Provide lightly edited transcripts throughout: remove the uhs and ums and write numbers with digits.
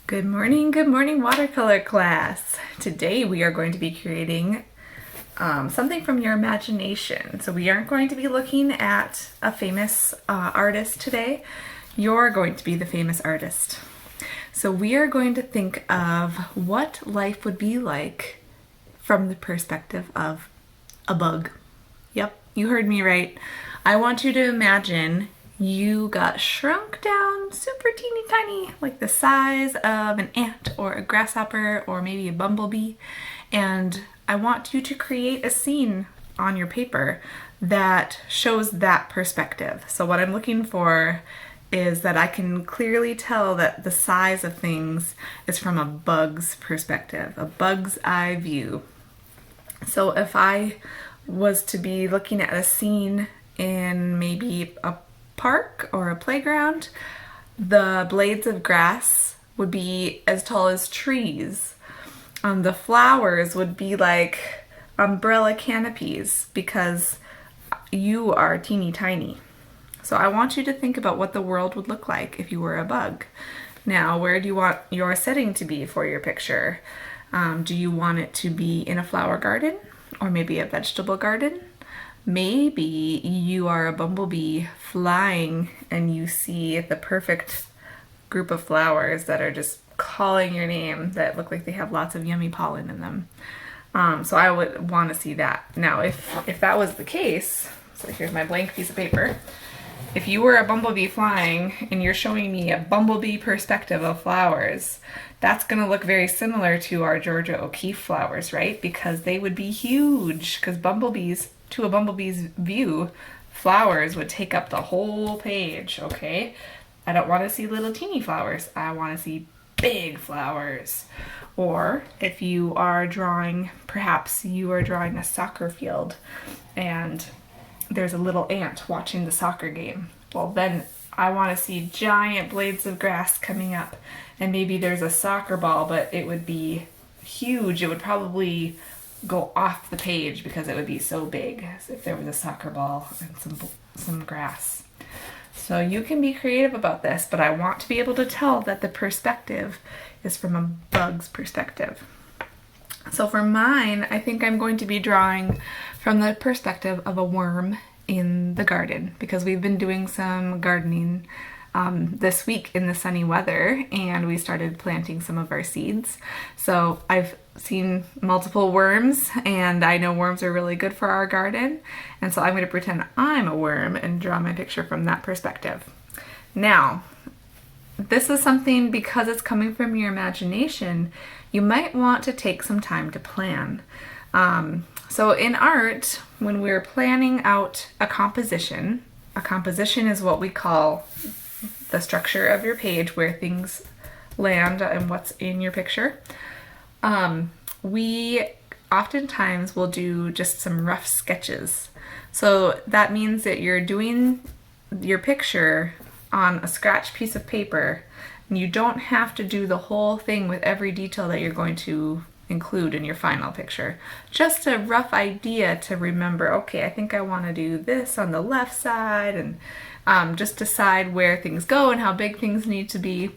Good morning watercolor class. Today we are going to be creating something from your imagination. So we aren't going to be looking at a famous artist today. You're going to be the famous artist. So we are going to think of what life would be like from the perspective of a bug. Yep, you heard me right. I want you to imagine you got shrunk down super teeny tiny, like the size of an ant or a grasshopper or maybe a bumblebee. And I want you to create a scene on your paper that shows that perspective. So what I'm looking for is that I can clearly tell that the size of things is from a bug's perspective, a bug's eye view. So if I was to be looking at a scene in maybe a park or a playground, the blades of grass would be as tall as trees. The flowers would be like umbrella canopies because you are teeny tiny. So I want you to think about what the world would look like if you were a bug. Now, where do you want your setting to be for your picture? Do you want it to be in a flower garden or maybe a vegetable garden? Maybe you are a bumblebee flying and you see the perfect group of flowers that are just calling your name that look like they have lots of yummy pollen in them. So I would want to see that. Now, if that was the case, so here's my blank piece of paper. If you were a bumblebee flying and you're showing me a bumblebee perspective of flowers, that's going to look very similar to our Georgia O'Keeffe flowers, right? Because they would be huge, because to a bumblebee's view, flowers would take up the whole page, okay? I don't want to see little teeny flowers. I want to see big flowers. Or if you are drawing, perhaps you are drawing a soccer field and there's a little ant watching the soccer game. Well, then I want to see giant blades of grass coming up, and maybe there's a soccer ball, but it would be huge. It would probably go off the page because it would be so big as if there was a soccer ball and some grass. So you can be creative about this, but I want to be able to tell that the perspective is from a bug's perspective. So for mine, I think I'm going to be drawing from the perspective of a worm in the garden, because we've been doing some gardening this week in the sunny weather, and we started planting some of our seeds. So I've seen multiple worms, and I know worms are really good for our garden, and so I'm going to pretend I'm a worm and draw my picture from that perspective. Now, this is something, because it's coming from your imagination, you might want to take some time to plan. So in art, when we're planning out a composition is what we call the structure of your page, where things land and what's in your picture. We oftentimes will do just some rough sketches. So that means that you're doing your picture on a scratch piece of paper, and you don't have to do the whole thing with every detail that you're going to include in your final picture. Just a rough idea to remember, okay, I think I want to do this on the left side, and just decide where things go and how big things need to be.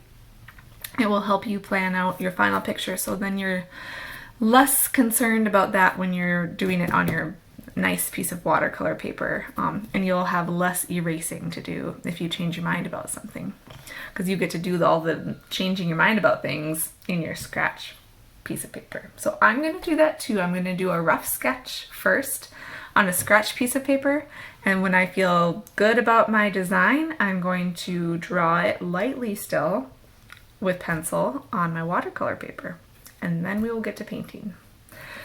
It will help you plan out your final picture, so then you're less concerned about that when you're doing it on your nice piece of watercolor paper, and you'll have less erasing to do if you change your mind about something, because you get to do all the changing your mind about things in your scratch piece of paper. So I'm going to do that too. I'm going to do a rough sketch first on a scratch piece of paper, and when I feel good about my design, I'm going to draw it lightly still with pencil on my watercolor paper, and then we will get to painting.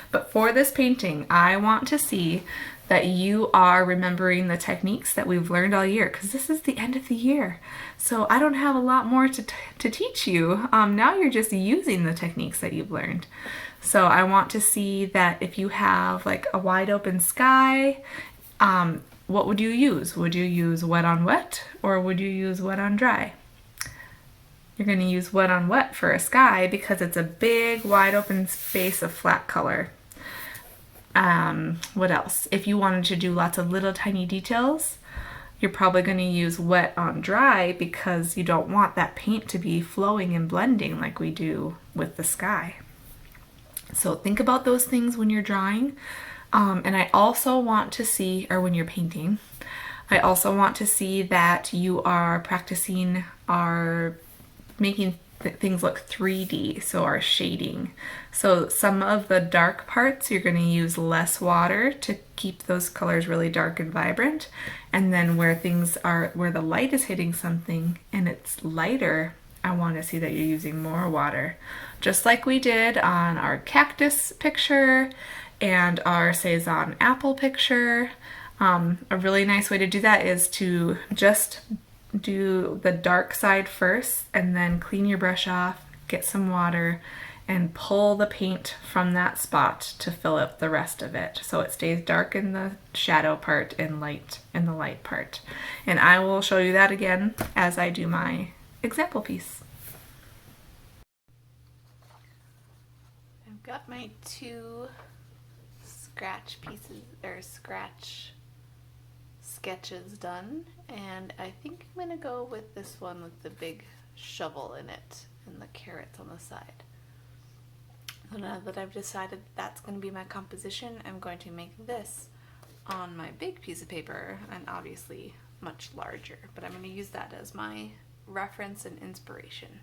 But for this painting, I want to see that you are remembering the techniques that we've learned all year, because this is the end of the year. So I don't have a lot more to teach you. Now you're just using the techniques that you've learned. So I want to see that if you have like a wide open sky, what would you use? Would you use wet on wet, or would you use wet on dry? You're going to use wet on wet for a sky because it's a big wide open space of flat color. What else? If you wanted to do lots of little tiny details, You're probably going to use wet on dry because you don't want that paint to be flowing and blending like we do with the sky. So think about those things when you're drawing. And I also want to see, or when you're painting, I also want to see that you are practicing our making things look 3D, so our shading. So some of the dark parts you're going to use less water to keep those colors really dark and vibrant, and then where things are, where the light is hitting something and it's lighter, I want to see that you're using more water, just like we did on our cactus picture and our Cezanne apple picture. A really nice way to do that is to just do the dark side first and then clean your brush off, get some water, and pull the paint from that spot to fill up the rest of it. So it stays dark in the shadow part and light in the light part. And I will show you that again as I do my example piece. I've got my 2 scratch pieces, or scratch sketches done, and I think I'm gonna go with this one with the big shovel in it and the carrots on the side. So now that I've decided that's going to be my composition, I'm going to make this on my big piece of paper, and obviously much larger, but I'm going to use that as my reference and inspiration.